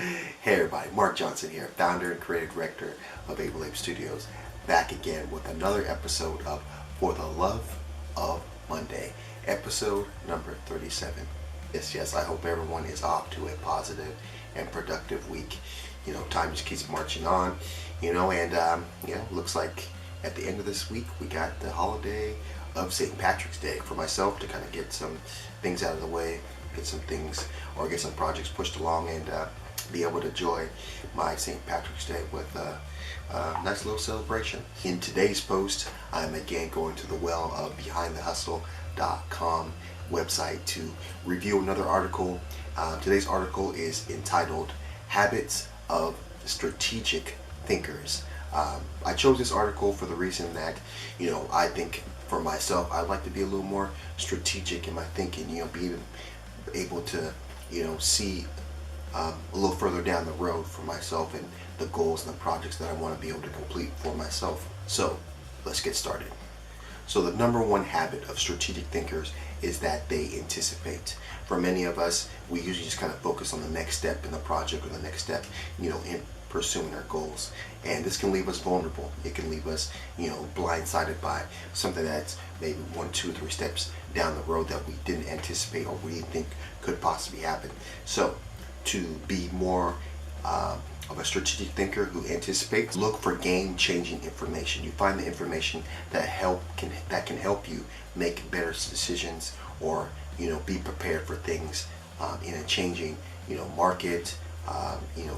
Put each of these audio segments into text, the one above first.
Hey everybody, Mark Johnson here, founder and creative director of Able Ape Studios, back again with another episode of For the Love of Monday, episode number 37. Yes, I hope everyone is off to a positive and productive week. Time just keeps marching on, and looks like at the end of this week we got the holiday of St. Patrick's Day. For myself to kind of get some things out of the way, get some projects pushed along, and be able to enjoy my St. Patrick's Day with a nice little celebration. In today's post, I'm again going to the well of BehindTheHustle.com website to review another article. Today's article is entitled Habits of Strategic Thinkers. I chose this article for the reason that, I think for myself, I'd like to be a little more strategic in my thinking, be able to, see a little further down the road for myself and the goals and the projects that I want to be able to complete for myself. So let's get started. So the number one habit of strategic thinkers is that they anticipate. For many of us, we usually just kind of focus on the next step in the project or the next step, in pursuing our goals. And this can leave us vulnerable. It can leave us, blindsided by something that's maybe 1, 2, 3 steps down the road that we didn't anticipate or we didn't think could possibly happen. So to be more of a strategic thinker who anticipates, look for game-changing information. You find the information that can help you make better decisions, or be prepared for things in a changing market,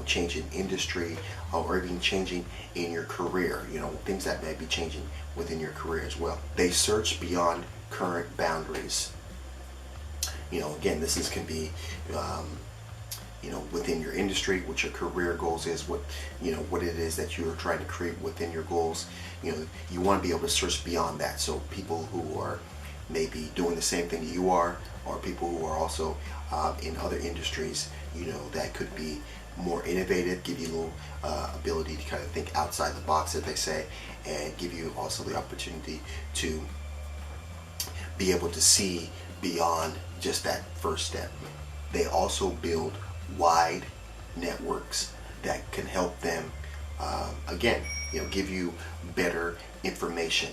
changing industry, or even changing in your career. Things that may be changing within your career as well. They search beyond current boundaries. Again, this can be within your industry, what your career goals is, what it is that you're trying to create within your goals. You want to be able to search beyond that. So people who are maybe doing the same thing that you are, or people who are also in other industries, that could be more innovative, give you a little ability to kind of think outside the box, as they say, and give you also the opportunity to be able to see beyond just that first step. They also build wide networks that can help them, give you better information,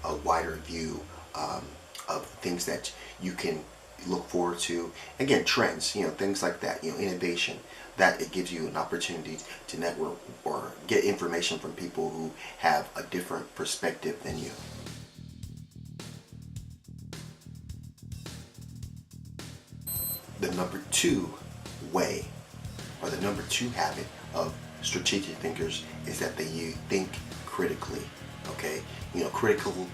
a wider view of things that you can look forward to. Again, trends, things like that, innovation, that it gives you an opportunity to network or get information from people who have a different perspective than you. The number 2 way, or the number 2 habit of strategic thinkers is that they think critically. Okay, critical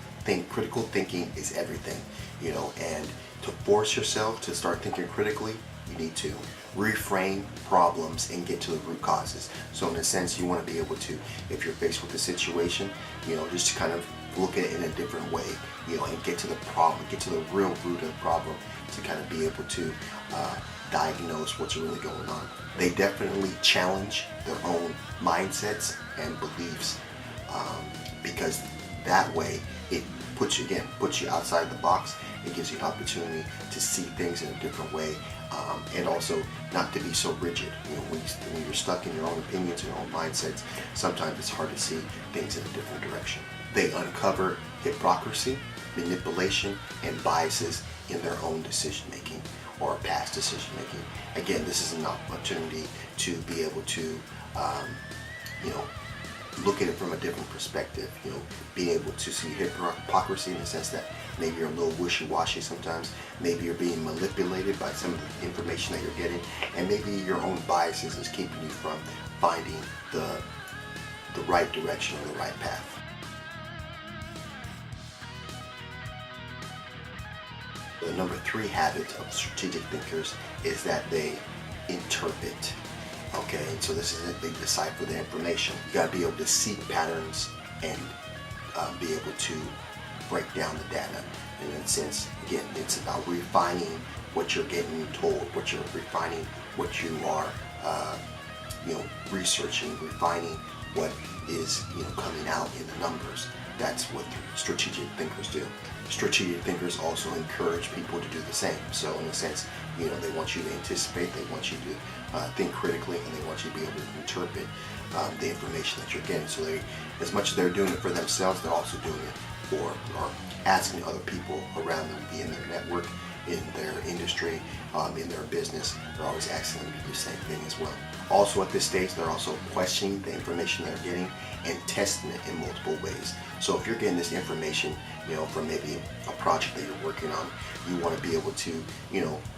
thinking is everything. And to force yourself to start thinking critically, you need to reframe problems and get to the root causes. So in a sense, you want to be able to, if you're faced with a situation, just to kind of look at it in a different way, and get to the problem, get to the real root of the problem, to kind of be able to diagnose what's really going on. They definitely challenge their own mindsets and beliefs, because that way it puts you outside the box. It gives you an opportunity to see things in a different way, and also not to be so rigid. When you're stuck in your own opinions and your own mindsets, sometimes it's hard to see things in a different direction. They uncover hypocrisy, manipulation, and biases in their own decision making or past decision making. Again, this is an opportunity to be able to look at it from a different perspective, being able to see hypocrisy in the sense that maybe you're a little wishy-washy sometimes, maybe you're being manipulated by some of the information that you're getting, and maybe your own biases is keeping you from finding the right direction or the right path. The number 3 habit of strategic thinkers is that they interpret. Okay, so this is it. They decipher the information. You got to be able to see patterns and be able to break down the data. And in a sense, again, it's about refining what you're getting told, refining what you are, researching, refining what is, coming out in the numbers. That's what strategic thinkers do. strategic thinkers also encourage people to do the same. So in a sense, they want you to anticipate, they want you to think critically, and they want you to be able to interpret the information that you're getting. So as much as they're doing it for themselves, they're also doing it for or asking other people around them, be in their network, in their industry, in their business. They're always asking them to do the same thing as well. Also at this stage, they're also questioning the information they're getting and testing it in multiple ways. So if you're getting this information, from maybe a project that you're working on, you want to be able to,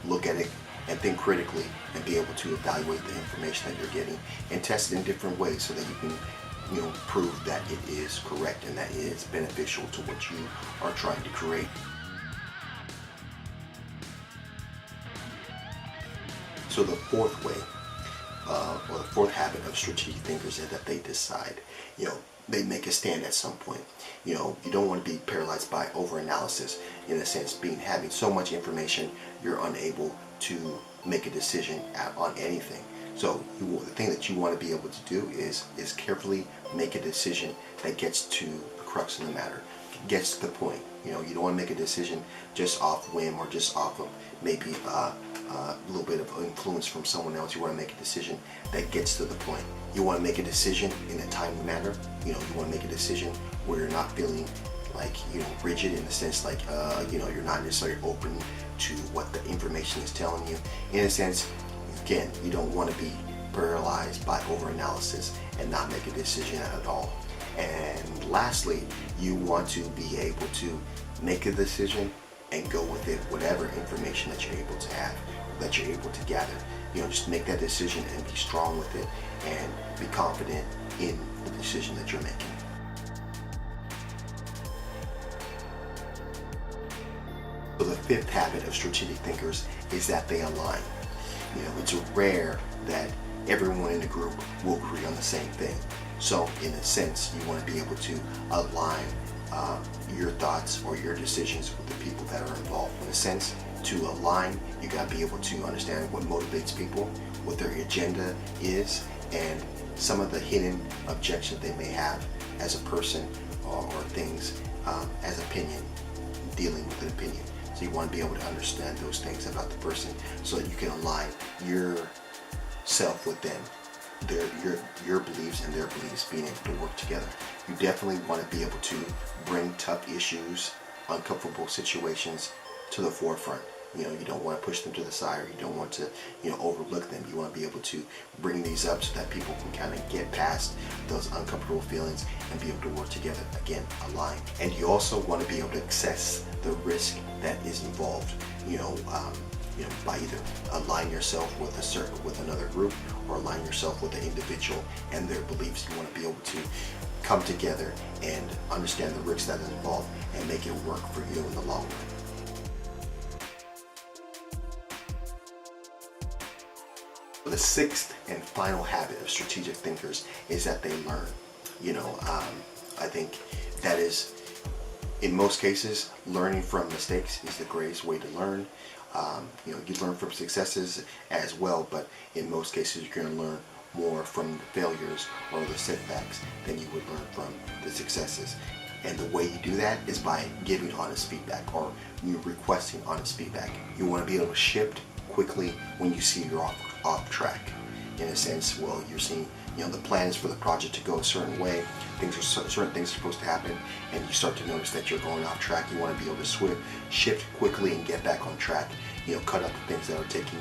look at it and think critically and be able to evaluate the information that you're getting and test it in different ways so that you can, prove that it is correct and that it is beneficial to what you are trying to create. So the fourth way, or the fourth habit of strategic thinkers is that they decide. They make a stand at some point. You don't want to be paralyzed by overanalysis, in a sense, having so much information you're unable to make a decision on anything. So the thing that you want to be able to do is carefully make a decision that gets to the crux of the matter, gets to the point. You don't want to make a decision just off whim or just off of maybe a little bit of influence from someone else. You want to make a decision that gets to the point. You want to make a decision in a timely manner. You want to make a decision where you're not feeling like rigid, in the sense like you're not necessarily open to what the information is telling you. In a sense, again, you don't want to be paralyzed by overanalysis and not make a decision at all. And lastly, you want to be able to make a decision and go with it, whatever information that you're able to have, that you're able to gather. Just make that decision and be strong with it and be confident in the decision that you're making. So the fifth habit of strategic thinkers is that they align. It's rare that everyone in the group will agree on the same thing. So in a sense, you want to be able to align your thoughts or your decisions with the people that are involved. In a sense, to align, you got to be able to understand what motivates people, what their agenda is, and some of the hidden objections they may have as a person or things as opinion, dealing with an opinion. So you want to be able to understand those things about the person so that you can align yourself with them, your beliefs and their beliefs, being able to work together. You definitely want to be able to bring tough issues, uncomfortable situations to the forefront. You don't want to push them to the side, or you don't want to, overlook them. You want to be able to bring these up so that people can kind of get past those uncomfortable feelings and be able to work together. Again, align. And you also want to be able to assess the risk that is involved. By either align yourself with another group or align yourself with an individual and their beliefs. You want to be able to come together and understand the risks that is involved and make it work for you in the long run. The sixth and final habit of strategic thinkers is that they learn. I think that is, in most cases, learning from mistakes is the greatest way to learn. You learn from successes as well, but in most cases you're going to learn more from the failures or the setbacks than you would learn from the successes. And the way you do that is by giving honest feedback, or requesting honest feedback. You want to be able to shift quickly when you see you're off track. In a sense, you're seeing the plans for the project to go a certain way, certain things are supposed to happen, and you start to notice that you're going off track. You want to be able to shift quickly and get back on track. Cut out the things that are taking,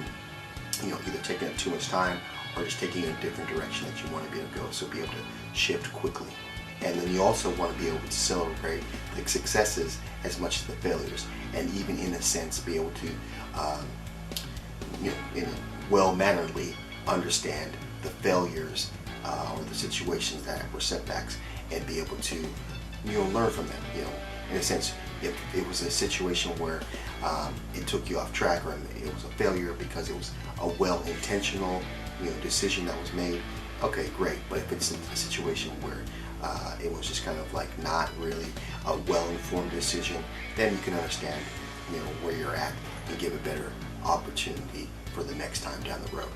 either taking up too much time or just taking in a different direction that you want to be able to go. So be able to shift quickly. And then you also want to be able to celebrate the successes as much as the failures, and even in a sense be able to, in a well-manneredly understand the failures or the situations that were setbacks, and be able to learn from them. In a sense, if it was a situation where it took you off track, or it was a failure because it was a well-intentional decision that was made, okay, great. But if it's a situation where it was just kind of like not really a well-informed decision, then you can understand where you're at and give a better opportunity for the next time down the road.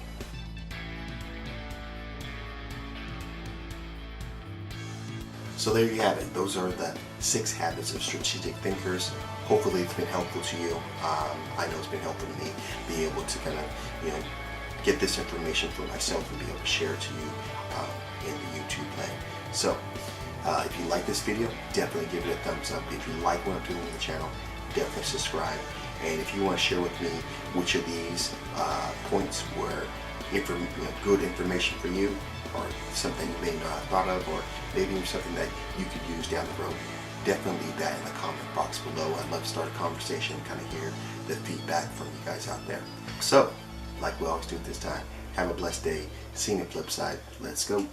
So there you have it. Those are the 6 habits of strategic thinkers. Hopefully it's been helpful to you. I know it's been helpful to me, be able to kind of, get this information for myself and be able to share it to you in the YouTube land. So if you like this video, definitely give it a thumbs up. If you like what I'm doing on the channel, definitely subscribe. And if you want to share with me which of these points were good information for you, or something you may not have thought of, or maybe something that you could use down the road, definitely leave that in the comment box below. I'd love to start a conversation and kind of hear the feedback from you guys out there. So, like we always do at this time, have a blessed day. See you on the flip side. Let's go.